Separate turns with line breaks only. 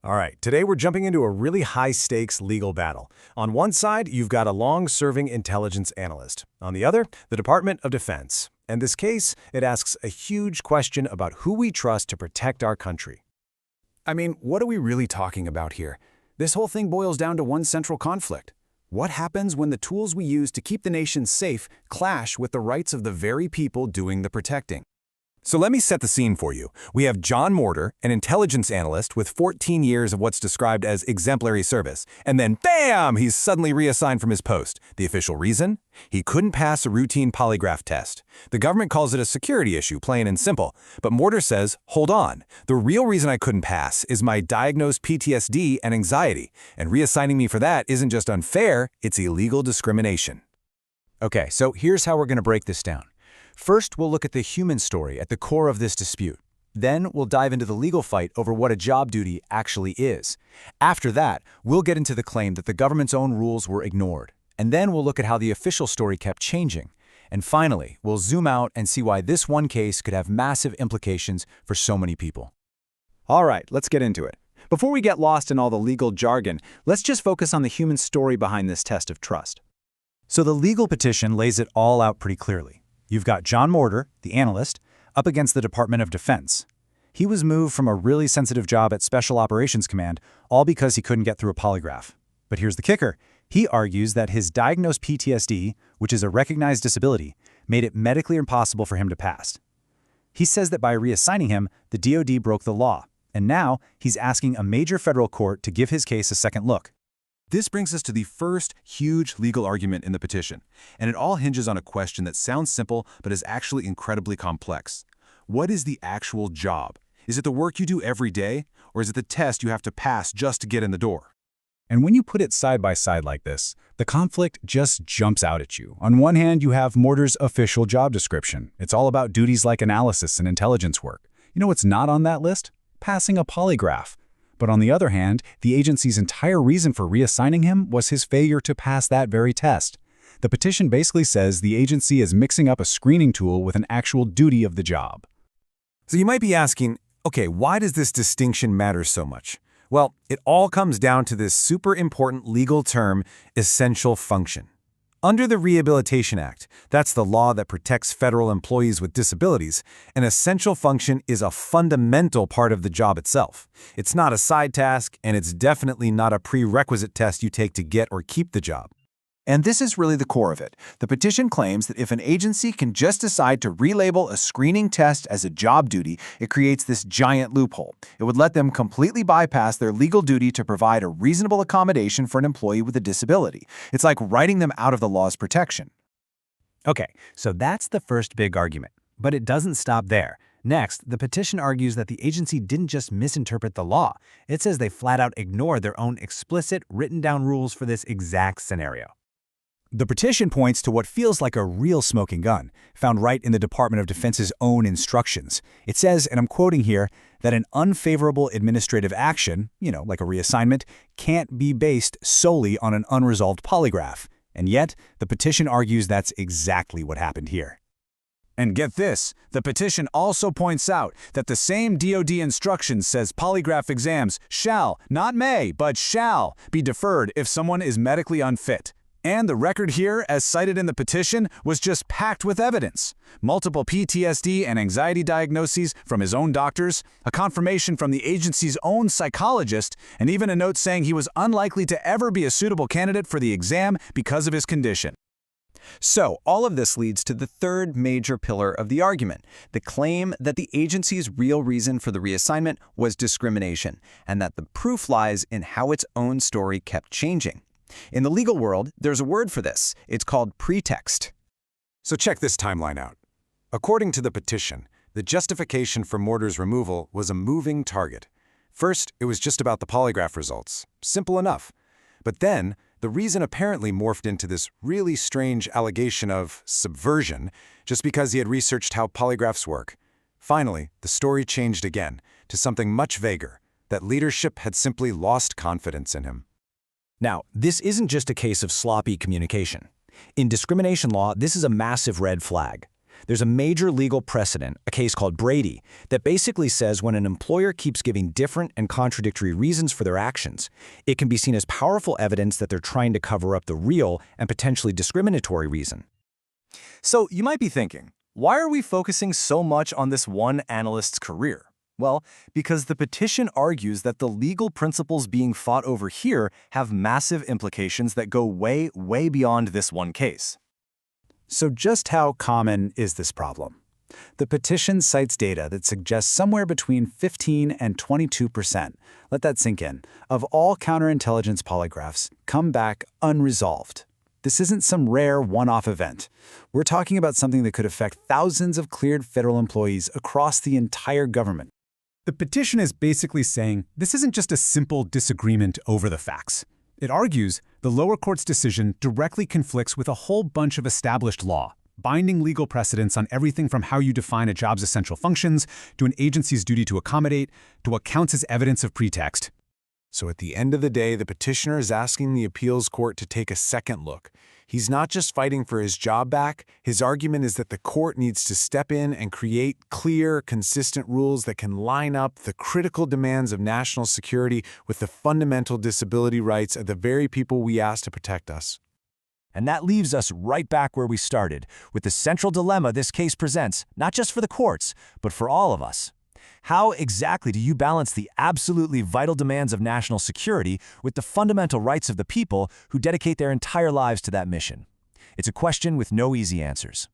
All right, today we're jumping into a really high-stakes legal battle. On one side, you've got a long-serving intelligence analyst. On the other, the Department of Defense. And this case, it asks a huge question about who we trust to protect our country.
I mean, what are we really talking about here? This whole thing boils down to one central conflict. What happens when the tools we use to keep the nation safe clash with the rights of the very people doing the protecting?
So let me set the scene for you. We have John Mortar, an intelligence analyst with 14 years of what's described as exemplary service. And then, bam, he's suddenly reassigned from his post. The official reason? He couldn't pass a routine polygraph test. The government calls it a security issue, plain and simple. But Mortar says, hold on. The real reason I couldn't pass is my diagnosed PTSD and anxiety. And reassigning me for that isn't just unfair, it's illegal discrimination.
Okay, so here's how we're going to break this down. First, we'll look at the human story at the core of this dispute. Then, we'll dive into the legal fight over what a job duty actually is. After that, we'll get into the claim that the government's own rules were ignored. And then we'll look at how the official story kept changing. And finally, we'll zoom out and see why this one case could have massive implications for so many people.
All right, let's get into it. Before we get lost in all the legal jargon, let's just focus on the human story behind this test of trust.
So the legal petition lays it all out pretty clearly. You've got John Mortar, the analyst, up against the Department of Defense. He was moved from a really sensitive job at Special Operations Command, all because he couldn't get through a polygraph. But here's the kicker. He argues that his diagnosed PTSD, which is a recognized disability, made it medically impossible for him to pass. He says that by reassigning him, the DoD broke the law, and now he's asking a major federal court to give his case a second look.
This brings us to the first huge legal argument in the petition, and it all hinges on a question that sounds simple but is actually incredibly complex. What is the actual job? Is it the work you do every day, or is it the test you have to pass just to get in the door?
And when you put it side by side like this, the conflict just jumps out at you. On one hand, you have Mortar's official job description. It's all about duties like analysis and intelligence work. You know what's not on that list? Passing a polygraph. But on the other hand, the agency's entire reason for reassigning him was his failure to pass that very test. The petition basically says the agency is mixing up a screening tool with an actual duty of the job.
So you might be asking, okay, why does this distinction matter so much? Well, it all comes down to this super important legal term, essential function. Under the Rehabilitation Act, that's the law that protects federal employees with disabilities, an essential function is a fundamental part of the job itself. It's not a side task, and it's definitely not a prerequisite test you take to get or keep the job.
And this is really the core of it. The petition claims that if an agency can just decide to relabel a screening test as a job duty, it creates this giant loophole. It would let them completely bypass their legal duty to provide a reasonable accommodation for an employee with a disability. It's like writing them out of the law's protection.
Okay, so that's the first big argument. But it doesn't stop there. Next, the petition argues that the agency didn't just misinterpret the law. It says they flat out ignored their own explicit, written-down rules for this exact scenario.
The petition points to what feels like a real smoking gun, found right in the Department of Defense's own instructions. It says, and I'm quoting here, that an unfavorable administrative action, like a reassignment, can't be based solely on an unresolved polygraph. And yet, the petition argues that's exactly what happened here. And get this, the petition also points out that the same DoD instruction says polygraph exams shall, not may, but shall, be deferred if someone is medically unfit. And the record here, as cited in the petition, was just packed with evidence. Multiple PTSD and anxiety diagnoses from his own doctors, a confirmation from the agency's own psychologist, and even a note saying he was unlikely to ever be a suitable candidate for the exam because of his condition.
So, all of this leads to the third major pillar of the argument, the claim that the agency's real reason for the reassignment was discrimination, and that the proof lies in how its own story kept changing. In the legal world, there's a word for this. It's called pretext.
So check this timeline out. According to the petition, the justification for Mortar's removal was a moving target. First, it was just about the polygraph results. Simple enough. But then, the reason apparently morphed into this really strange allegation of subversion just because he had researched how polygraphs work. Finally, the story changed again to something much vaguer, that leadership had simply lost confidence in him.
Now, this isn't just a case of sloppy communication. In discrimination law, this is a massive red flag. There's a major legal precedent, a case called Brady, that basically says when an employer keeps giving different and contradictory reasons for their actions, it can be seen as powerful evidence that they're trying to cover up the real and potentially discriminatory reason.
So you might be thinking, why are we focusing so much on this one analyst's career? Well, because the petition argues that the legal principles being fought over here have massive implications that go way, way beyond this one case.
So just how common is this problem? The petition cites data that suggests somewhere between 15 and 22%, let that sink in, of all counterintelligence polygraphs come back unresolved. This isn't some rare one-off event. We're talking about something that could affect thousands of cleared federal employees across the entire government.
The petition is basically saying this isn't just a simple disagreement over the facts. It argues the lower court's decision directly conflicts with a whole bunch of established law, binding legal precedents on everything from how you define a job's essential functions, to an agency's duty to accommodate, to what counts as evidence of pretext.
So at the end of the day, the petitioner is asking the appeals court to take a second look. He's not just fighting for his job back. His argument is that the court needs to step in and create clear, consistent rules that can line up the critical demands of national security with the fundamental disability rights of the very people we asked to protect us.
And that leaves us right back where we started, with the central dilemma this case presents, not just for the courts, but for all of us. How exactly do you balance the absolutely vital demands of national security with the fundamental rights of the people who dedicate their entire lives to that mission? It's a question with no easy answers.